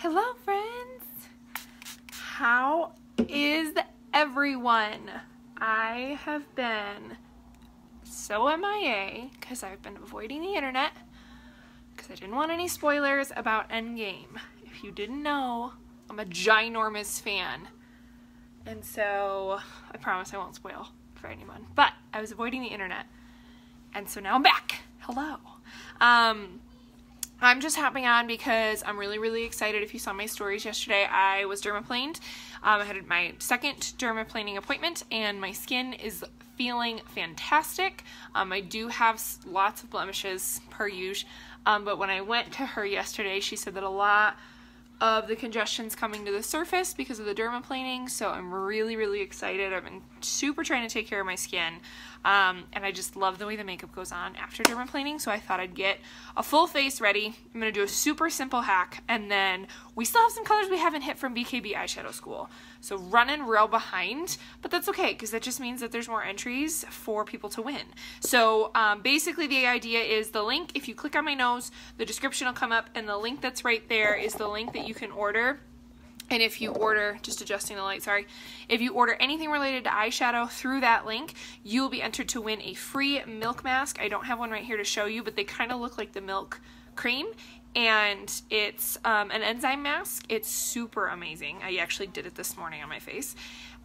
Hello friends! How is everyone? I have been so MIA because I've been avoiding the internet because I didn't want any spoilers about Endgame. If you didn't know, I'm a ginormous fan. And so I promise I won't spoil for anyone. But I was avoiding the internet. And so now I'm back. Hello. I'm just hopping on because I'm really excited. If you saw my stories yesterday, I was dermaplaned. I had my second dermaplaning appointment and my skin is feeling fantastic. I do have lots of blemishes per usual, but when I went to her yesterday, she said that a lot of the congestion's coming to the surface because of the dermaplaning, so I'm really excited. I've been super trying to take care of my skin, and I just love the way the makeup goes on after dermaplaning, so I thought I'd get a full face ready. I'm going to do a super simple hack, and then we still have some colors we haven't hit from BKB eyeshadow school, so running real behind, but that's okay because that just means that there's more entries for people to win. So basically the idea is the link, if you click on my nose, the description will come up, and the link that's right there is the link that you can order. And if you order, just adjusting the light, sorry, if you order anything related to eyeshadow through that link, you'll be entered to win a free milk mask. I don't have one right here to show you, but they kind of look like the milk cream, and it's an enzyme mask. It's super amazing. I actually did it this morning on my face.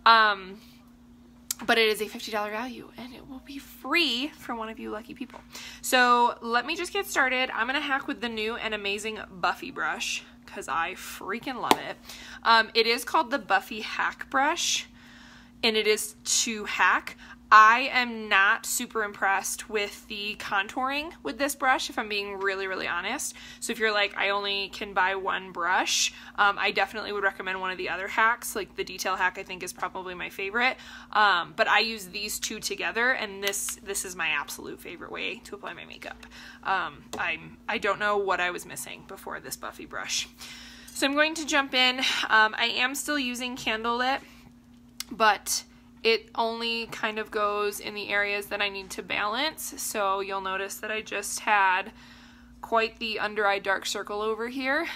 But it is a $50 value, and it will be free for one of you lucky people. So let me just get started. I'm going to hack with the new and amazing Buffy brush, because I freaking love it. It is called the Buffy Hack Brush, and it is to hack. I am not super impressed with the contouring with this brush, if I'm being really honest. So if you're like, I only can buy one brush, I definitely would recommend one of the other hacks. Like the detail hack I think is probably my favorite. But I use these two together, and this is my absolute favorite way to apply my makeup. I don't know what I was missing before this Buffy brush. So I'm going to jump in. I am still using candlelit, but it only kind of goes in the areas that I need to balance. So you'll notice that I just had quite the under eye dark circle over here.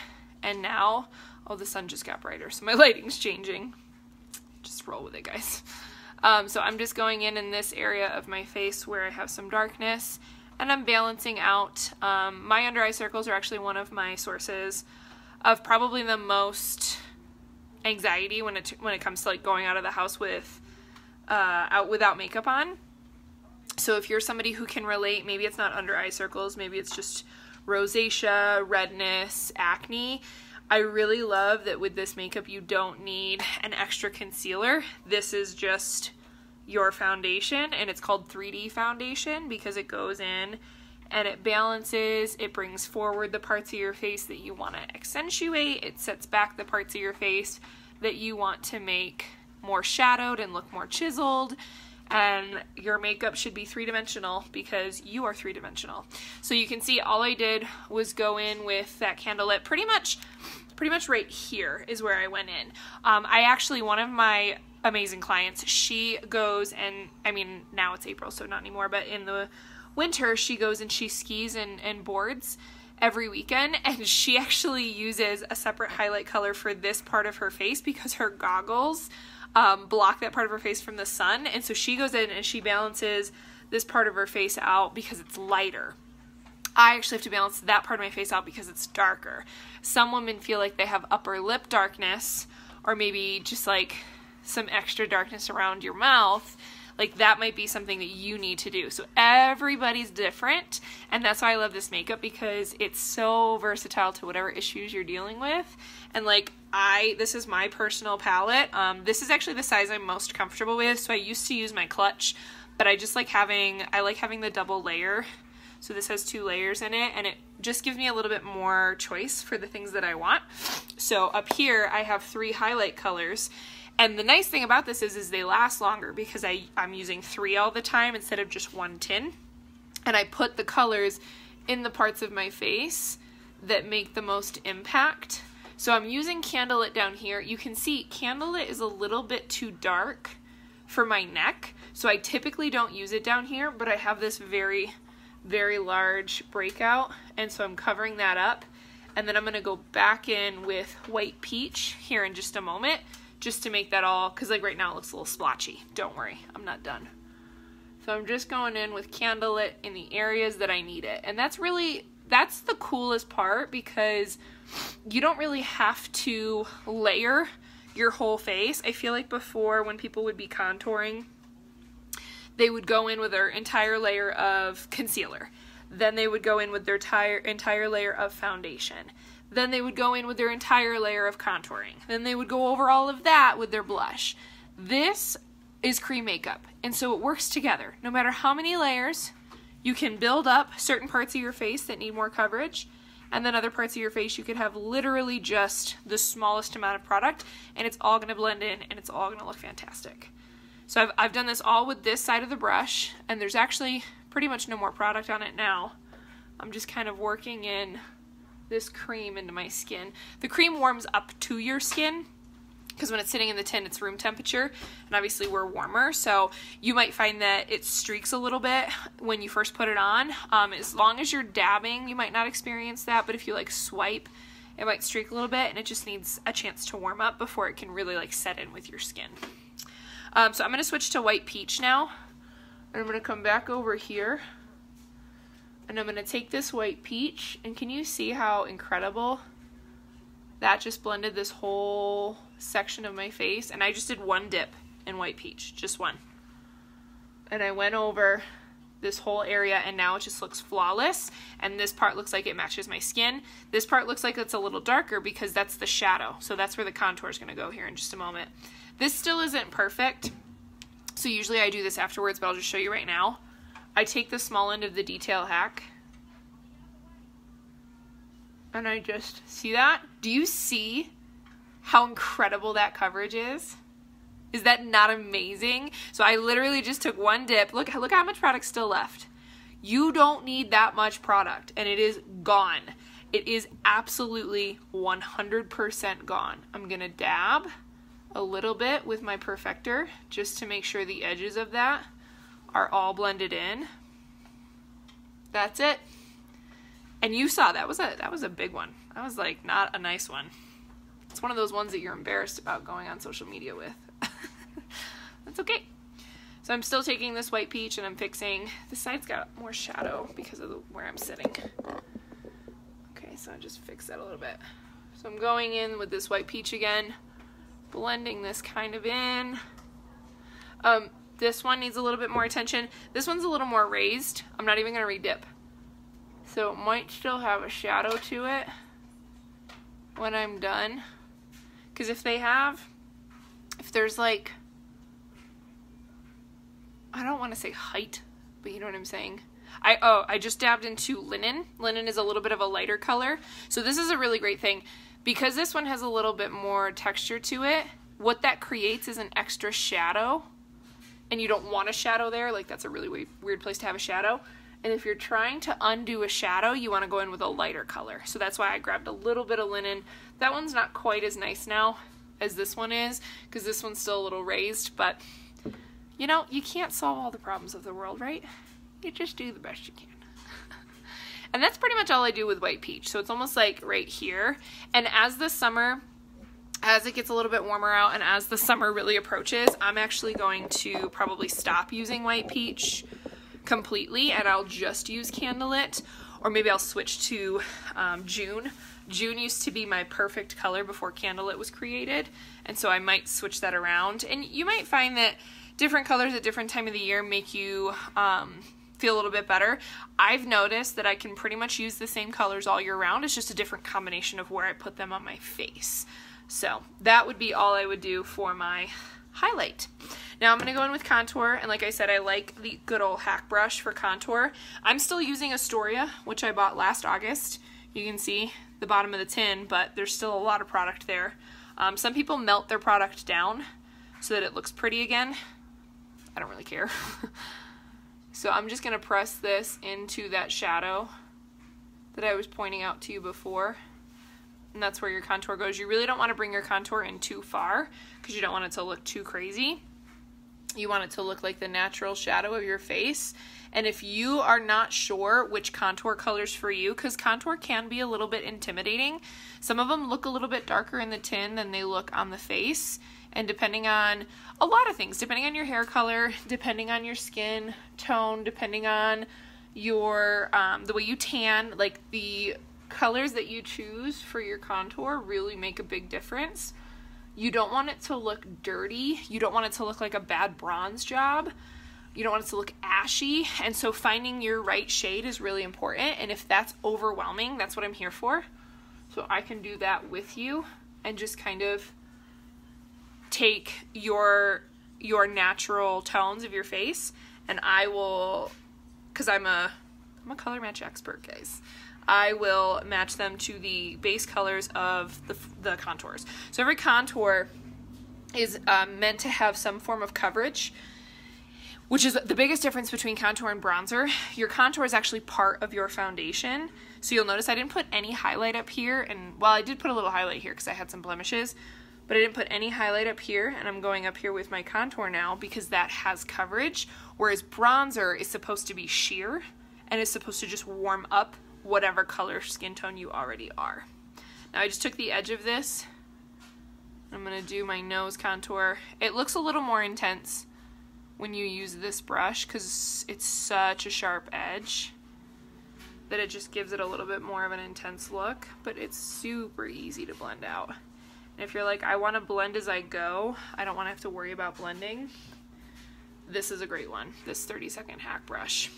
And now, oh, the sun just got brighter, so my lighting's changing. Just roll with it, guys. So I'm just going in this area of my face where I have some darkness, and I'm balancing out. My under eye circles are actually one of my sources of probably the most anxiety when it comes to like going out of the house with out without makeup on. So if you're somebody who can relate, maybe it's not under eye circles, maybe it's just rosacea, redness, acne, I really love that with this makeup you don't need an extra concealer. This is just your foundation, and it's called 3D foundation because it goes in and it balances, it brings forward the parts of your face that you want to accentuate, it sets back the parts of your face that you want to make more shadowed and look more chiseled, and your makeup should be three-dimensional because you are three-dimensional. So you can see all I did was go in with that candlelit pretty much right here is where I went in. I actually, one of my amazing clients, she goes, and I mean now it's April so not anymore, but in the winter she goes and she skis and boards every weekend, and she actually uses a separate highlight color for this part of her face because her goggles block that part of her face from the sun, and so she goes in and she balances this part of her face out because it's lighter. I actually have to balance that part of my face out because it's darker. Some women feel like they have upper lip darkness, or maybe just like some extra darkness around your mouth. Like that might be something that you need to do. So everybody's different, and that's why I love this makeup, because it's so versatile to whatever issues you're dealing with. And like this is my personal palette. This is actually the size I'm most comfortable with. So I used to use my clutch, but I just like having the double layer. So this has 2 layers in it, and it just gives me a little bit more choice for the things that I want. So up here I have 3 highlight colors. And the nice thing about this is they last longer because I'm using 3 all the time instead of just 1 tin. And I put the colors in the parts of my face that make the most impact. So I'm using candlelit down here. You can see candlelit is a little bit too dark for my neck, so I typically don't use it down here, but I have this very large breakout, and so I'm covering that up. And then I'm going to go back in with White Peach here in just a moment, just to make that all, because like right now it looks a little splotchy. Don't worry, I'm not done. So I'm just going in with Candlelit in the areas that I need it. And that's the coolest part, because you don't really have to layer your whole face. I feel like before, when people would be contouring, they would go in with their entire layer of concealer. Then they would go in with their entire layer of foundation. Then they would go in with their entire layer of contouring. Then they would go over all of that with their blush. This is cream makeup, and so it works together. No matter how many layers, you can build up certain parts of your face that need more coverage, and then other parts of your face you could have literally just the smallest amount of product, and it's all gonna blend in, and it's all gonna look fantastic. So I've done this all with this side of the brush, and there's actually pretty much no more product on it now. I'm just kind of working in this cream into my skin. The cream warms up to your skin, because when it's sitting in the tin, it's room temperature, and obviously we're warmer, so you might find that it streaks a little bit when you first put it on. As long as you're dabbing, you might not experience that, but if you like swipe, it might streak a little bit, and it just needs a chance to warm up before it can really like set in with your skin. So I'm going to switch to White Peach now, and I'm going to come back over here, and I'm going to take this White Peach, and can you see how incredible that just blended this whole section of my face? And I just did one dip in White Peach, just one. And I went over this whole area, and now it just looks flawless. And this part looks like it matches my skin. This part looks like it's a little darker because that's the shadow. So that's where the contour is gonna go here in just a moment. This still isn't perfect, so usually I do this afterwards, but I'll just show you right now. I take the small end of the detail hack, and I just, see that? Do you see how incredible that coverage is? Is that not amazing? So I literally just took one dip. Look how much product's still left. You don't need that much product, and it is gone. It is absolutely 100% gone. I'm gonna dab a little bit with my perfector just to make sure the edges of that are all blended in. That's it. And you saw that was a big one. That was like not a nice one. It's one of those ones that you're embarrassed about going on social media with. That's okay. So I'm still taking this White Peach, and I'm fixing, this side's got more shadow because of where I'm sitting. Okay, so I just fix that a little bit. So I'm going in with this White Peach again, blending this kind of in. This one needs a little bit more attention. This one's a little more raised. I'm not even gonna re-dip. So it might still have a shadow to it when I'm done. Because if there's like, I don't want to say height, but you know what I'm saying. I just dabbed into Linen. Linen is a little bit of a lighter color. So this is a really great thing. Because this one has a little bit more texture to it, what that creates is an extra shadow. And you don't want a shadow there. Like, that's a really weird place to have a shadow. And if you're trying to undo a shadow, you want to go in with a lighter color. So that's why I grabbed a little bit of Linen. That one's not quite as nice now as this one is, because this one's still a little raised, but you know, you can't solve all the problems of the world, right? You just do the best you can. And that's pretty much all I do with White Peach. So it's almost like right here. And as the summer, as it gets a little bit warmer out and as the summer really approaches, I'm actually going to probably stop using White Peach completely, and I'll just use Candlelit, or maybe I'll switch to June. June used to be my perfect color before Candlelit was created, and so I might switch that around. And you might find that different colors at different time of the year make you feel a little bit better. I've noticed that I can pretty much use the same colors all year round. It's just a different combination of where I put them on my face. So that would be all I would do for my highlight. Now I'm going to go in with contour, and like I said, I like the good old hack brush for contour. I'm still using Astoria, which I bought last August. You can see the bottom of the tin, but there's still a lot of product there. Some people melt their product down so that it looks pretty again. I don't really care. So I'm just going to press this into that shadow that I was pointing out to you before. And that's where your contour goes. You really don't want to bring your contour in too far because you don't want it to look too crazy. You want it to look like the natural shadow of your face. And if you are not sure which contour colors for you, because contour can be a little bit intimidating, some of them look a little bit darker in the tin than they look on the face. And depending on a lot of things, depending on your hair color, depending on your skin tone, depending on your the way you tan, like the colors that you choose for your contour really make a big difference. You don't want it to look dirty. You don't want it to look like a bad bronze job. You don't want it to look ashy. And so finding your right shade is really important. And if that's overwhelming, that's what I'm here for. So I can do that with you and just kind of take your natural tones of your face, and I will, because I'm a color match expert, guys, I will match them to the base colors of the contours. So every contour is meant to have some form of coverage, which is the biggest difference between contour and bronzer. Your contour is actually part of your foundation. So you'll notice I didn't put any highlight up here, and well, I did put a little highlight here because I had some blemishes, but I didn't put any highlight up here, and I'm going up here with my contour now because that has coverage, whereas bronzer is supposed to be sheer and is supposed to just warm up whatever color skin tone you already are. Now I just took the edge of this. I'm going to do my nose contour. It looks a little more intense when you use this brush because it's such a sharp edge that it just gives it a little bit more of an intense look, but it's super easy to blend out. And if you're like, I want to blend as I go, I don't want to have to worry about blending, this is a great one, this 30-second hack brush.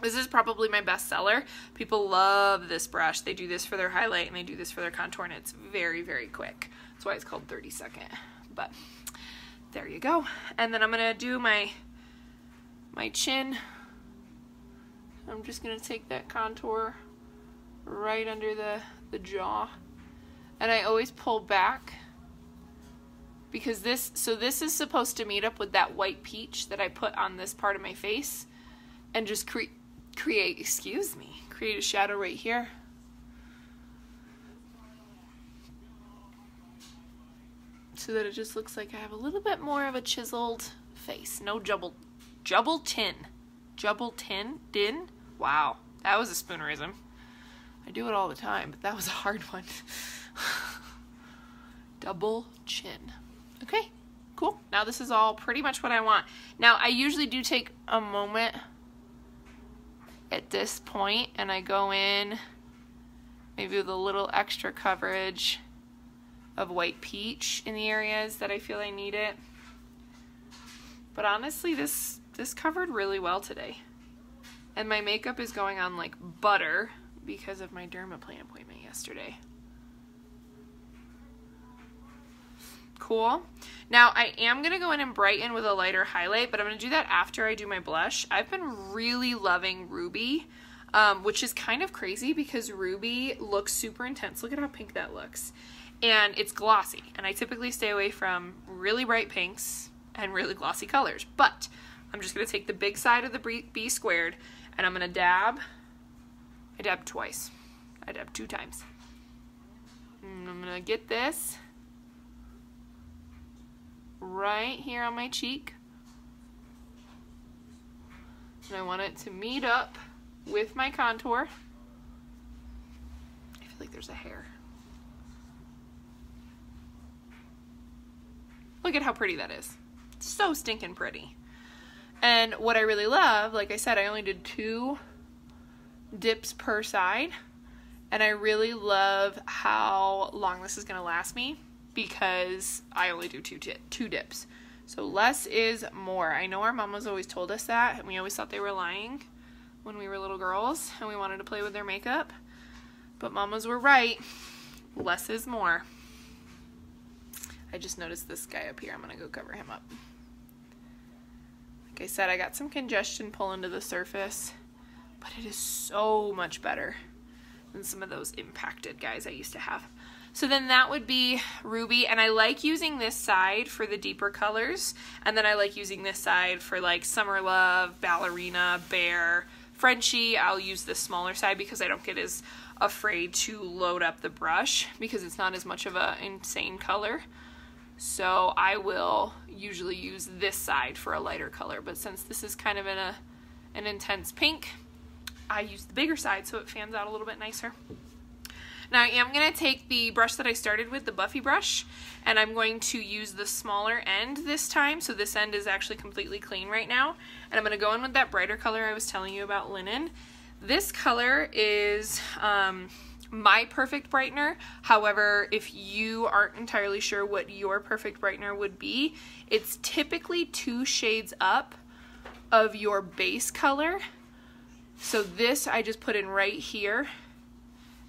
This is probably my best seller. People love this brush. They do this for their highlight and they do this for their contour, and it's very, very quick. That's why it's called 30-second. But there you go. And then I'm going to do my chin. I'm just going to take that contour right under the jaw. And I always pull back because this is supposed to meet up with that white peach that I put on this part of my face and just create a shadow right here. So that it just looks like I have a little bit more of a chiseled face. No jubble tin. Wow, that was a spoonerism. I do it all the time, but that was a hard one. Double chin. Okay, cool. Now this is all pretty much what I want. Now I usually do take a moment at this point and I go in maybe with a little extra coverage of white peach in the areas that I feel I need it. But honestly, this covered really well today. And my makeup is going on like butter because of my dermaplane appointment yesterday. Cool. Now I am going to go in and brighten with a lighter highlight, but I'm going to do that after I do my blush. I've been really loving Ruby, which is kind of crazy because Ruby looks super intense. Look at how pink that looks. And it's glossy, and I typically stay away from really bright pinks and really glossy colors, but I'm just going to take the big side of the B squared and I'm going to dab. I dabbed twice. I dabbed 2 times. And I'm going to get this right here on my cheek. And I want it to meet up with my contour. I feel like there's a hair. Look at how pretty that is. So stinking pretty. And what I really love, like I said, I only did 2 dips per side. And I really love how long this is going to last me because I only do 2 dips. So less is more. I know our mamas always told us that, and we always thought they were lying when we were little girls and we wanted to play with their makeup. But mamas were right. Less is more. I just noticed this guy up here. I'm going to go cover him up. Like I said, I got some congestion pulling to the surface, but it is so much better than some of those impacted guys I used to have. So then that would be Ruby, and I like using this side for the deeper colors, and then I like using this side for like Summer Love, Ballerina, Bear, Frenchie. I'll use the smaller side because I don't get as afraid to load up the brush because it's not as much of an insane color. So I will usually use this side for a lighter color, but since this is kind of in an intense pink, I use the bigger side so it fans out a little bit nicer. Now I am going to take the brush that I started with, the Buffy brush, and I'm going to use the smaller end this time. So this end is actually completely clean right now. And I'm going to go in with that brighter color I was telling you about, linen. This color is my perfect brightener. However, if you aren't entirely sure what your perfect brightener would be, it's typically 2 shades up of your base color. So this I just put in right here.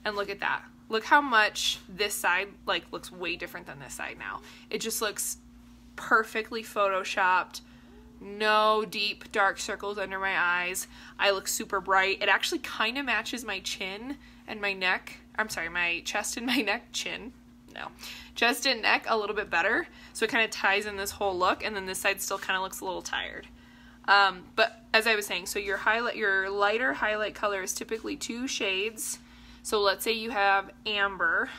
And look at that. Look how much this side looks way different than this side now. It just looks perfectly photoshopped. No deep dark circles under my eyes. I look super bright. It actually kind of matches my chin and my neck. I'm sorry, my chest and my neck. Chest and neck a little bit better. So it kind of ties in this whole look, and then this side still kind of looks a little tired. But as I was saying, so your lighter highlight color is typically 2 shades. So let's say you have amber.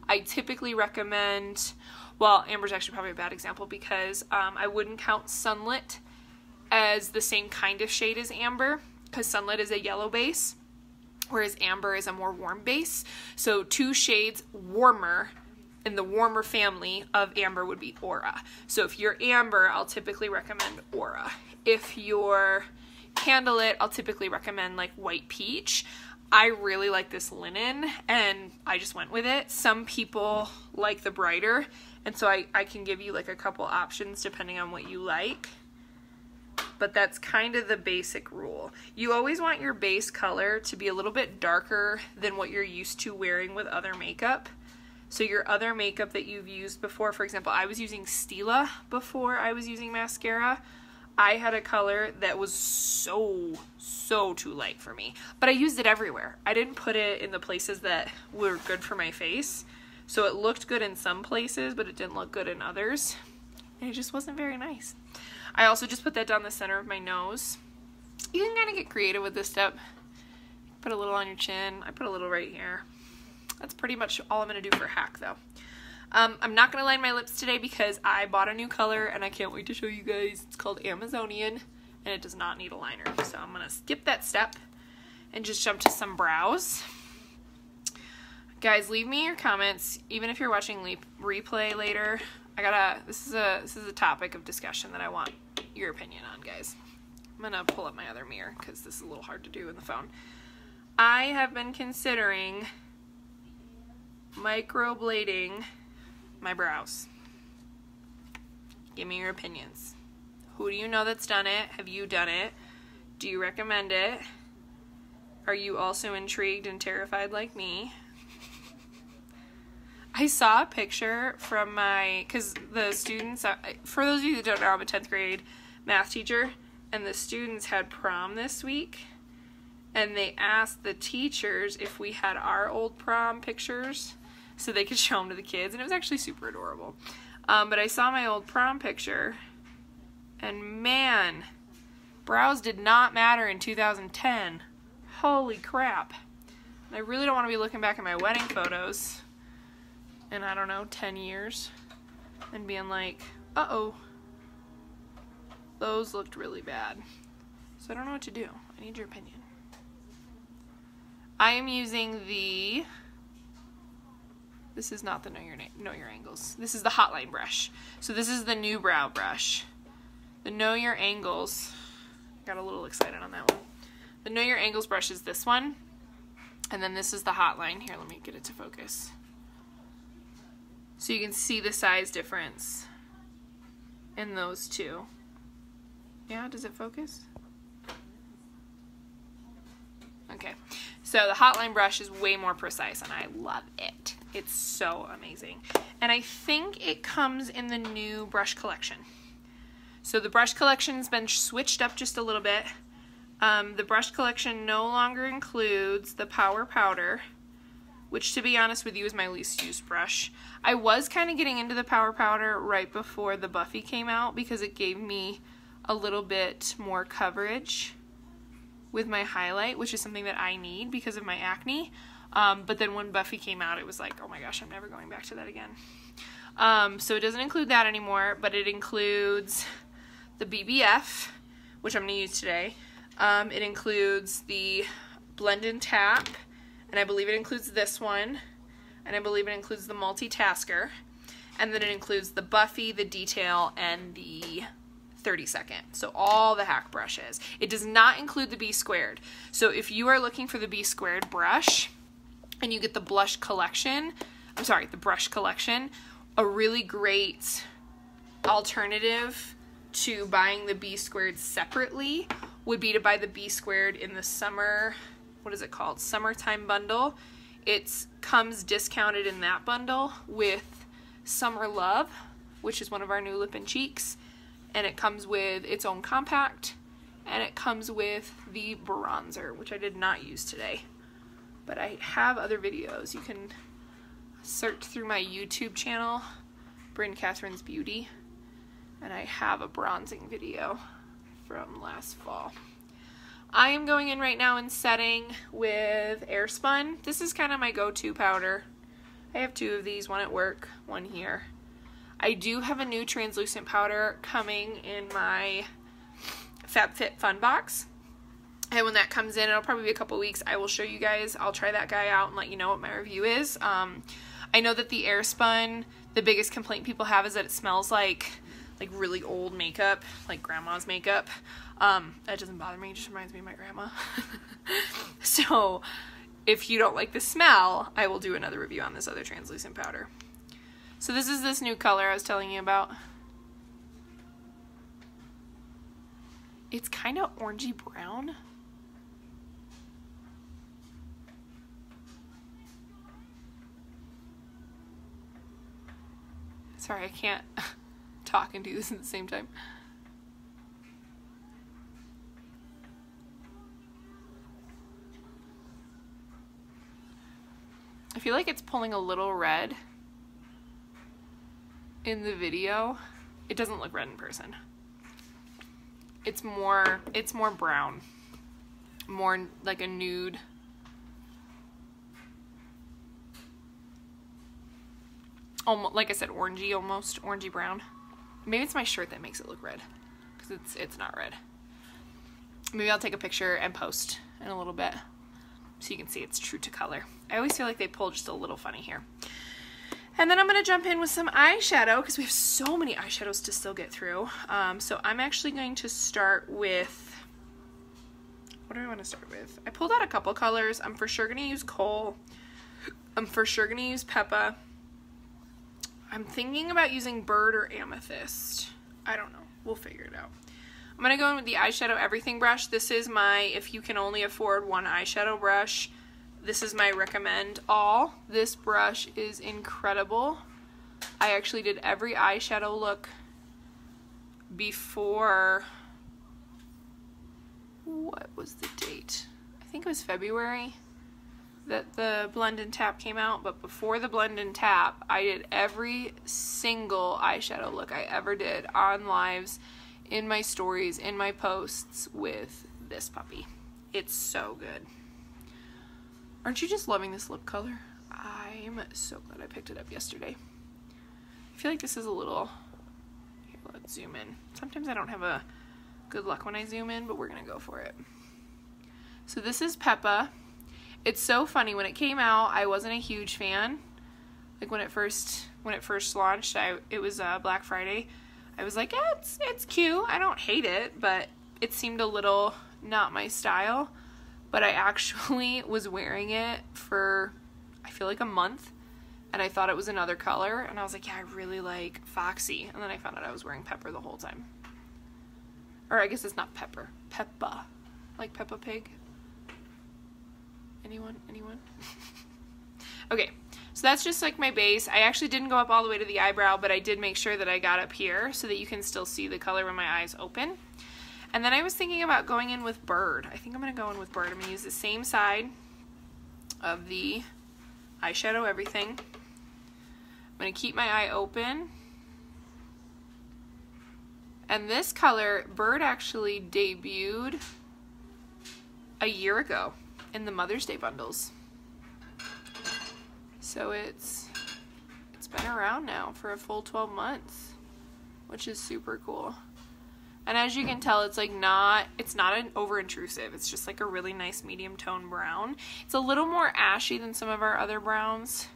I typically recommend, well, amber's actually probably a bad example because I wouldn't count sunlit as the same kind of shade as amber, because sunlit is a yellow base, whereas amber is a more warm base. So 2 shades warmer in the warmer family of amber would be aura. So if you're amber, I'll typically recommend aura. If you're candlelit, I'll typically recommend like white peach. I really like this linen, and I just went with it. Some people like the brighter, and so I can give you like a couple options depending on what you like. But that's kind of the basic rule. You always want your base color to be a little bit darker than what you're used to wearing with other makeup. So your other makeup that you've used before, for example, I was using Stila before I was using mascara. I had a color that was so too light for me, but I used it everywhere. I didn't put it in the places that were good for my face. So it looked good in some places, but it didn't look good in others. And it just wasn't very nice. I also just put that down the center of my nose. You can kind of get creative with this step. Put a little on your chin. I put a little right here. That's pretty much all I'm going to do for hack though. I'm not going to line my lips today because I bought a new color and I can't wait to show you guys. It's called Amazonian and it does not need a liner. So I'm going to skip that step and just jump to some brows. Guys, leave me your comments, even if you're watching replay later. This is a topic of discussion that I want your opinion on, guys. I'm going to pull up my other mirror because this is a little hard to do in the phone. I have been considering microblading my brows. Give me your opinions. Who do you know that's done it? Have you done it? Do you recommend it? Are you also intrigued and terrified like me? I saw a picture from because the students, for those of you that don't know, I'm a 10th grade math teacher, and the students had prom this week, and they asked the teachers if we had our old prom pictures so they could show them to the kids, and it was actually super adorable. But I saw my old prom picture, and man, brows did not matter in 2010. Holy crap. And I really don't want to be looking back at my wedding photos in, I don't know, 10 years and being like, uh-oh, those looked really bad. So I don't know what to do. I need your opinion. I am using this is not the Know Your Angles. This is the Hotline brush. So this is the new brow brush. The Know Your Angles, got a little excited on that one. The Know Your Angles brush is this one. And then this is the Hotline. Here, let me get it to focus. So you can see the size difference in those two. Yeah, does it focus? Okay, so the Hotline brush is way more precise and I love it. It's so amazing. And I think it comes in the new brush collection. So the brush collection's been switched up just a little bit. The brush collection no longer includes the Power Powder, which to be honest with you is my least used brush. I was kind of getting into the Power Powder right before the Buffy came out because it gave me a little bit more coverage with my highlight, which is something that I need because of my acne. But then when Buffy came out, it was like, oh my gosh, I'm never going back to that again. So it doesn't include that anymore, but it includes the BBF, which I'm going to use today. It includes the Blend and Tap, and I believe it includes this one, and I believe it includes the Multitasker, and then it includes the Buffy, the Detail, and the 30-second. So all the hack brushes. It does not include the B squared. So if you are looking for the B squared brush and you get the blush collection, I'm sorry, the brush collection, a really great alternative to buying the B squared separately would be to buy the B squared in the summer, what is it called? Summertime bundle. It comes discounted in that bundle with Summer Love, which is one of our new lip and cheeks. And it comes with its own compact, and it comes with the bronzer, which I did not use today. But I have other videos. You can search through my YouTube channel, Bryn Catherine's Beauty, and I have a bronzing video from last fall. I am going in right now and setting with Airspun. This is kind of my go-to powder. I have two of these, one at work, one here. I do have a new translucent powder coming in my FabFitFun box. And when that comes in, it'll probably be a couple weeks, I will show you guys. I'll try that guy out and let you know what my review is. I know that the Airspun, the biggest complaint people have is that it smells like really old makeup, like grandma's makeup. That doesn't bother me, it just reminds me of my grandma. So if you don't like the smell, I will do another review on this other translucent powder. So this is this new color I was telling you about. It's kind of orangey brown. Sorry, I can't talk and do this at the same time. I feel like it's pulling a little red in the video. It doesn't look red in person. It's more brown, more like a nude. Almost, like I said, orangey, almost orangey brown. Maybe it's my shirt that makes it look red, because it's not red. Maybe I'll take a picture and post in a little bit so you can see it's true to color. I always feel like they pull just a little funny here. And then I'm going to jump in with some eyeshadow because we have so many eyeshadows to still get through. So I'm actually going to start with, what do I want to start with? I pulled out a couple colors. I'm for sure going to use Coal. I'm for sure going to use Peppa. I'm thinking about using Bird or Amethyst. I don't know. We'll figure it out. I'm going to go in with the Eyeshadow Everything brush. This is my, if you can only afford one eyeshadow brush, this is my recommend all. This brush is incredible. I actually did every eyeshadow look before, what was the date? I think it was February that the Blend and Tap came out, but before the Blend and Tap, I did every single eyeshadow look I ever did on lives, in my stories, in my posts with this puppy. It's so good. Aren't you just loving this lip color? I'm so glad I picked it up yesterday. I feel like this is a little, here, let's zoom in. Sometimes I don't have a good luck when I zoom in, but we're gonna go for it. So this is Peppa. It's so funny, when it came out, I wasn't a huge fan. Like when it first launched, it was Black Friday. I was like, yeah, it's cute. I don't hate it, but it seemed a little not my style. But I actually was wearing it for, I feel like a month, and I thought it was another color, and I was like, yeah, I really like Foxy, and then I found out I was wearing Pepper the whole time. Or I guess it's not Pepper, Peppa, like Peppa Pig. Anyone? Okay, so that's just like my base. I actually didn't go up all the way to the eyebrow, but I did make sure that I got up here so that you can still see the color when my eyes open. And then I was thinking about going in with Bird. I think I'm going to go in with Bird. I'm going to use the same side of the Eyeshadow Everything. I'm going to keep my eye open. And this color, Bird actually debuted a year ago in the Mother's Day bundles. So it's been around now for a full 12 months, which is super cool. And as you can tell, it's like it's not an over intrusive. It's just like a really nice medium tone brown. It's a little more ashy than some of our other browns.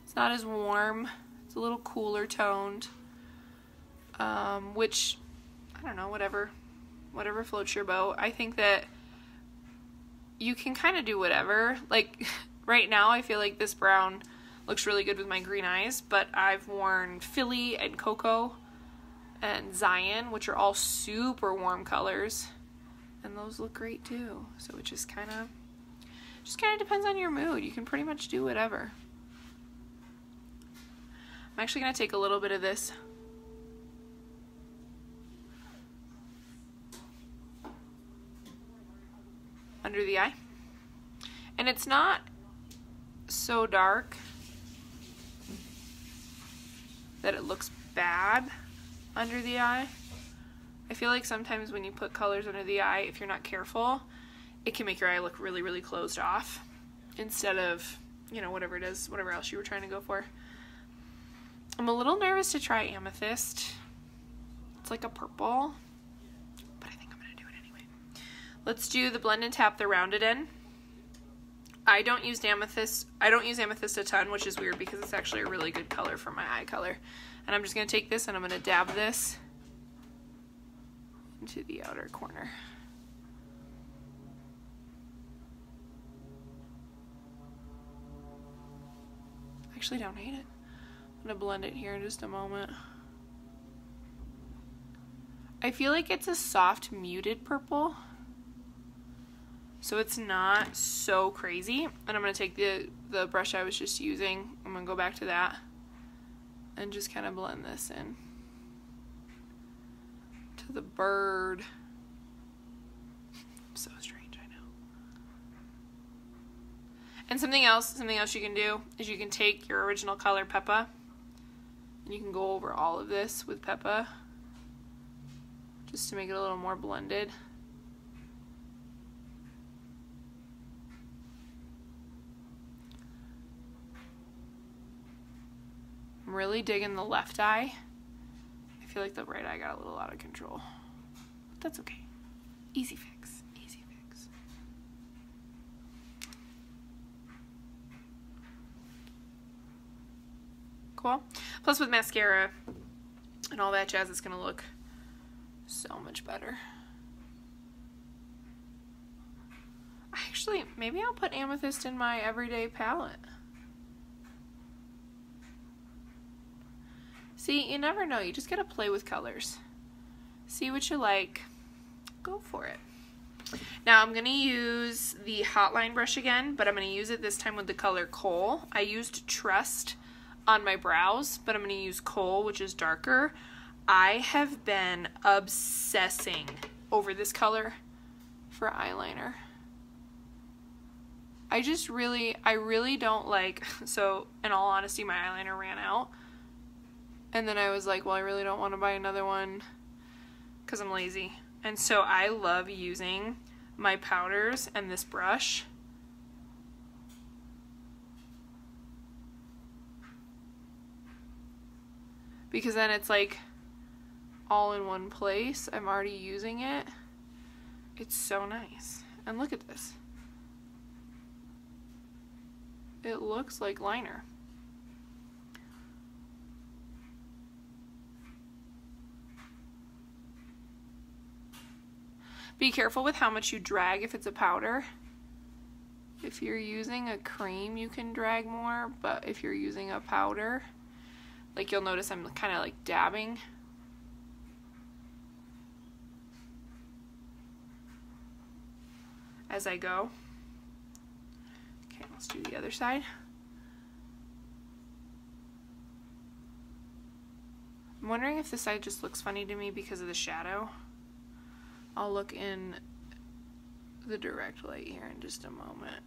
It's not as warm. It's a little cooler toned. Which, I don't know, whatever floats your boat. I think that you can kind of do whatever. Like right now, I feel like this brown looks really good with my green eyes, but I've worn Philly and Cocoa and Zion, which are all super warm colors, and those look great too. So it just kind of depends on your mood. You can pretty much do whatever. I'm actually going to take a little bit of this under the eye, and it's not so dark that it looks bad under the eye. I feel like sometimes when you put colors under the eye, if you're not careful, it can make your eye look really, really closed off instead of, you know, whatever it is, whatever else you were trying to go for. I'm a little nervous to try Amethyst. It's like a purple, but I think I'm gonna do it anyway. Let's do the blend and tap the rounded in. I don't use Amethyst a ton, which is weird because it's actually a really good color for my eye color. And I'm just going to take this and I'm going to dab this into the outer corner. I actually don't hate it. I'm going to blend it here in just a moment. I feel like it's a soft muted purple, so it's not so crazy. And I'm going to take the brush I was just using, I'm going to go back to that and just kind of blend this in to the bird. So strange, I know. And something else you can do is you can take your original color Peppa and you can go over all of this with Peppa just to make it a little more blended. I'm really digging the left eye. I feel like the right eye got a little out of control. But that's okay. Easy fix. Easy fix. Cool. Plus with mascara and all that jazz, it's going to look so much better. Actually, maybe I'll put Amethyst in my everyday palette. See, you never know. You just gotta play with colors. See what you like. Go for it. Now I'm gonna use the Hotline brush again, but I'm gonna use it this time with the color Coal. I used Trust on my brows, but I'm gonna use Coal, which is darker. I have been obsessing over this color for eyeliner. I really don't like, so in all honesty, my eyeliner ran out. And then I was like, well, I really don't want to buy another one because I'm lazy. And so I love using my powders and this brush. Because then it's like all in one place. I'm already using it. It's so nice. And look at this. It looks like liner. Be careful with how much you drag if it's a powder. If you're using a cream, you can drag more, but if you're using a powder, like you'll notice I'm kind of like dabbing. As I go. Okay, let's do the other side. I'm wondering if this side just looks funny to me because of the shadow. I'll look in the direct light here in just a moment.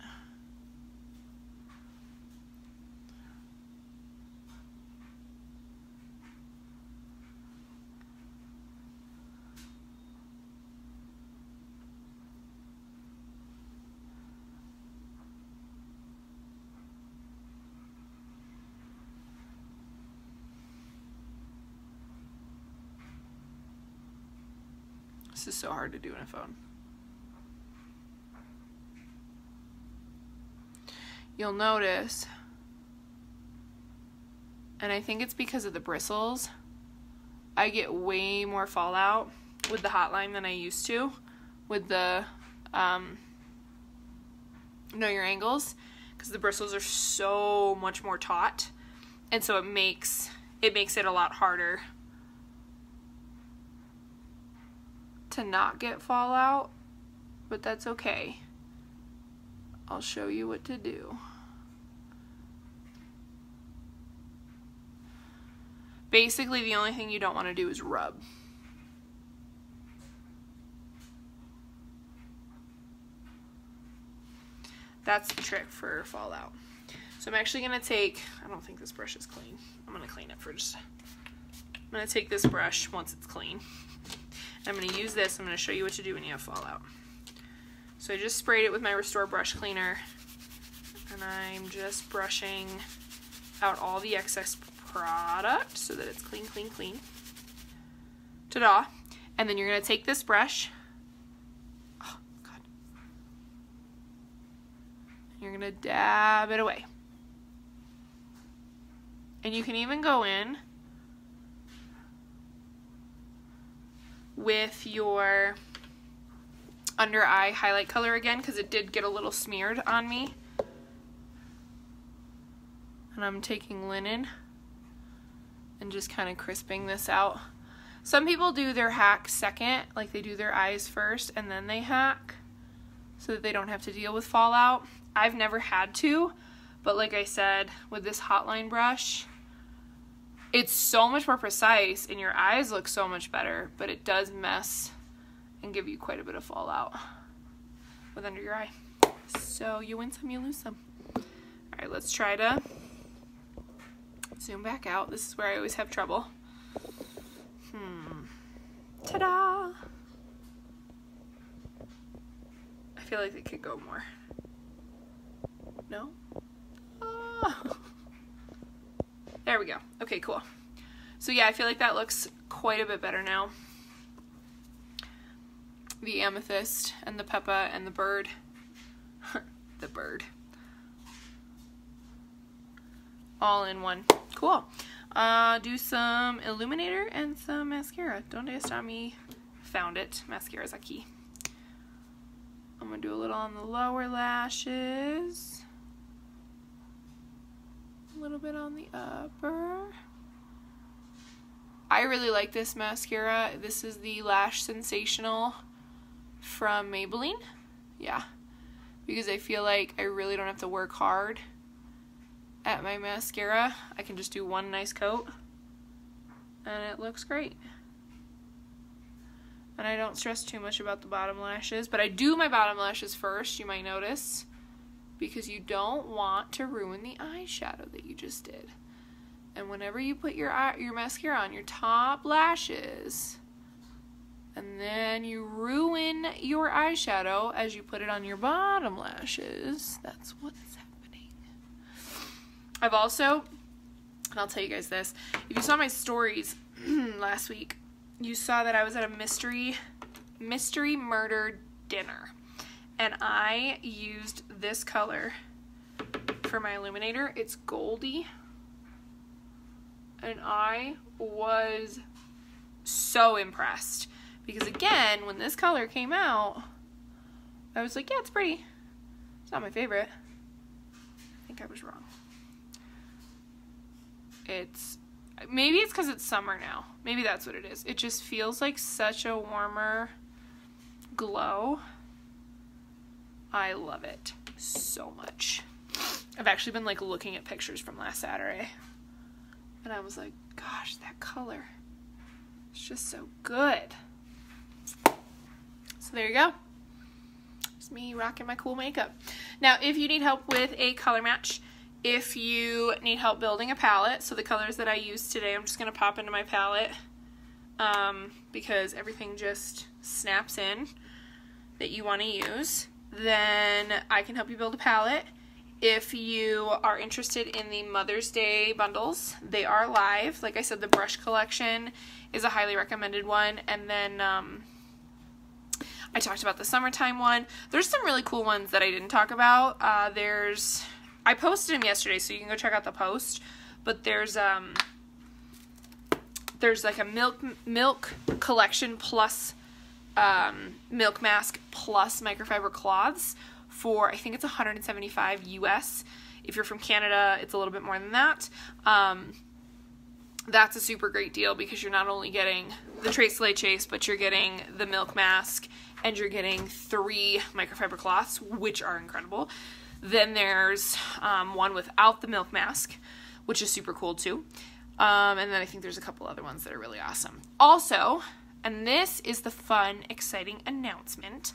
This is so hard to do on a phone. You'll notice, and I think it's because of the bristles, I get way more fallout with the hot line than I used to with the Know Your Angles, because the bristles are so much more taut, and so it makes it a lot harder to not get fallout, but that's okay. I'll show you what to do. Basically, the only thing you don't want to do is rub. That's the trick for fallout. So I'm actually going to take, I don't think this brush is clean. I'm going to clean it first. I'm going to take this brush once it's clean. I'm going to use this. I'm going to show you what to do when you have fallout. So I just sprayed it with my Restore brush cleaner, and I'm just brushing out all the excess product so that it's clean, clean, clean. Ta-da! And then you're going to take this brush. Oh, God. You're going to dab it away. And you can even go in with your under eye highlight color again, because it did get a little smeared on me. And I'm taking linen and just kind of crisping this out. Some people do their hack second, like they do their eyes first and then they hack so that they don't have to deal with fallout. I've never had to, but like I said, with this hotline brush, it's so much more precise and your eyes look so much better, but it does mess and give you quite a bit of fallout with under your eye. So you win some, you lose some. Alright, let's try to zoom back out. This is where I always have trouble. Ta-da! I feel like it could go more. No? Oh. There we go. Okay, cool. So yeah, I feel like that looks quite a bit better now. The amethyst and the peppa and the bird. The bird. All in one. Cool. Do some illuminator and some mascara. Donde está mi? Found it. Mascara's aquí. I'm going to do a little on the lower lashes. A little bit on the upper. I really like this mascara. This is the Lash Sensational from Maybelline. Yeah. Because I feel like I really don't have to work hard at my mascara. I can just do one nice coat and it looks great. And I don't stress too much about the bottom lashes, but I do my bottom lashes first, you might notice, because you don't want to ruin the eyeshadow that you just did. And whenever you put your mascara on your top lashes and then you ruin your eyeshadow as you put it on your bottom lashes, that's what's happening. I've also, and I'll tell you guys this, if you saw my stories last week, you saw that I was at a mystery murder dinner, and I used this color for my illuminator. It's goldy, and I was so impressed because, again, when this color came out, I was like, yeah, it's pretty. It's not my favorite. I think I was wrong. Maybe it's because it's summer now. Maybe that's what it is. It just feels like such a warmer glow. I love it so much. I've actually been like looking at pictures from last Saturday, and I was like, gosh, that color, it's just so good. So there you go. It's me rocking my cool makeup. Now, if you need help with a color match, if you need help building a palette, so the colors that I used today, I'm just going to pop into my palette because everything just snaps in that you want to use, then I can help you build a palette. If you are interested in the Mother's Day bundles, they are live. Like I said, the brush collection is a highly recommended one, and then I talked about the summertime one. There's some really cool ones that I didn't talk about. I posted them yesterday, so you can go check out the post. But there's like a milk collection plus milk mask plus microfiber cloths for, I think it's $175 US. If you're from Canada, it's a little bit more than that. That's a super great deal because you're not only getting the Trace Lay Chase, but you're getting the milk mask and you're getting 3 microfiber cloths, which are incredible. Then there's one without the milk mask, which is super cool too. And then I think there's a couple other ones that are really awesome. Also, and this is the fun, exciting announcement,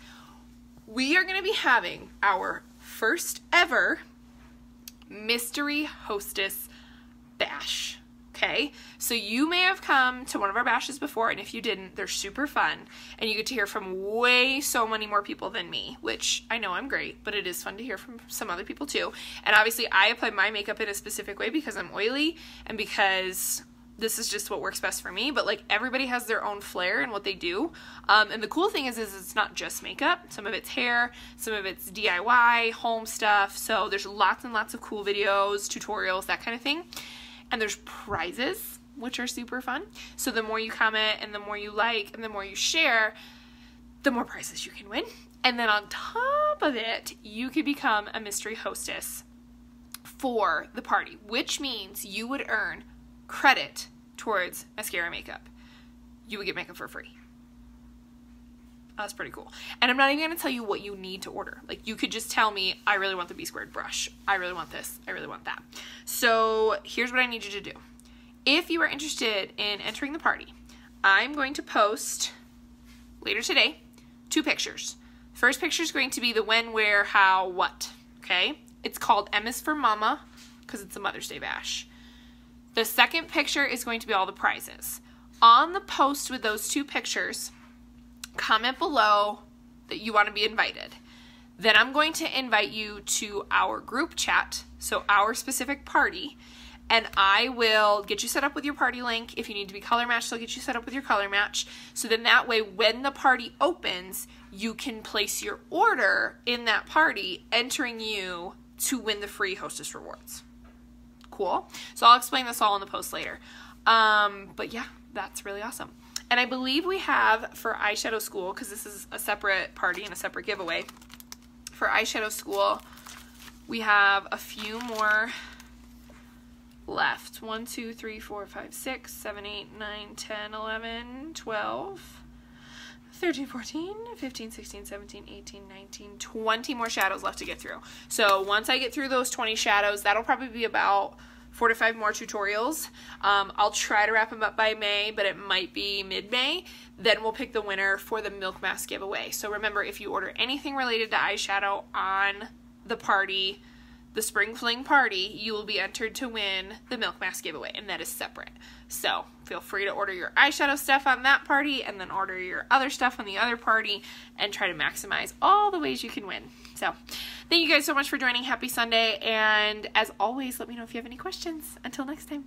we are going to be having our first ever Mystery Hostess Bash. Okay, so you may have come to one of our bashes before, and if you didn't, they're super fun, and you get to hear from so many more people than me, which I know I'm great, but it is fun to hear from some other people too. And obviously, I apply my makeup in a specific way because I'm oily, and because this is just what works best for me, but like everybody has their own flair in what they do. And the cool thing is it's not just makeup. Some of it's hair, some of it's DIY, home stuff, so there's lots and lots of cool videos, tutorials, that kind of thing. And there's prizes, which are super fun. So the more you comment and the more you like and the more you share, the more prizes you can win. And then on top of it, you could become a mystery hostess for the party, which means you would earn credit towards mascara makeup. You would get makeup for free. That's pretty cool. And I'm not even going to tell you what you need to order. Like, you could just tell me, I really want the B-squared brush. I really want this. I really want that. So here's what I need you to do. If you are interested in entering the party, I'm going to post later today 2 pictures. First picture is going to be the when, where, how, what. Okay? It's called M is for Mama because it's a Mother's Day bash. The second picture is going to be all the prizes. On the post with those 2 pictures, comment below that you want to be invited. Then I'm going to invite you to our group chat, so our specific party, and I will get you set up with your party link. If you need to be color matched, I'll get you set up with your color match. So then that way, when the party opens, you can place your order in that party, entering you to win the free hostess rewards. Cool. So I'll explain this all in the post later. But yeah, that's really awesome. And I believe we have for eyeshadow school, because this is a separate party and a separate giveaway, for eyeshadow school, we have a few more left. 1, 2, 3, 4, 5, 6, 7, 8, 9, 10, 11, 12, 13, 14, 15, 16, 17, 18, 19, 20 more shadows left to get through. So once I get through those 20 shadows, that'll probably be about 4 to 5 more tutorials. I'll try to wrap them up by May, but it might be mid-May. Then we'll pick the winner for the milk mask giveaway. So remember, if you order anything related to eyeshadow on the party, the Spring Fling party, you will be entered to win the milk mask giveaway, and that is separate. So feel free to order your eyeshadow stuff on that party and then order your other stuff on the other party and try to maximize all the ways you can win. So thank you guys so much for joining. Happy Sunday. And as always, let me know if you have any questions. Until next time.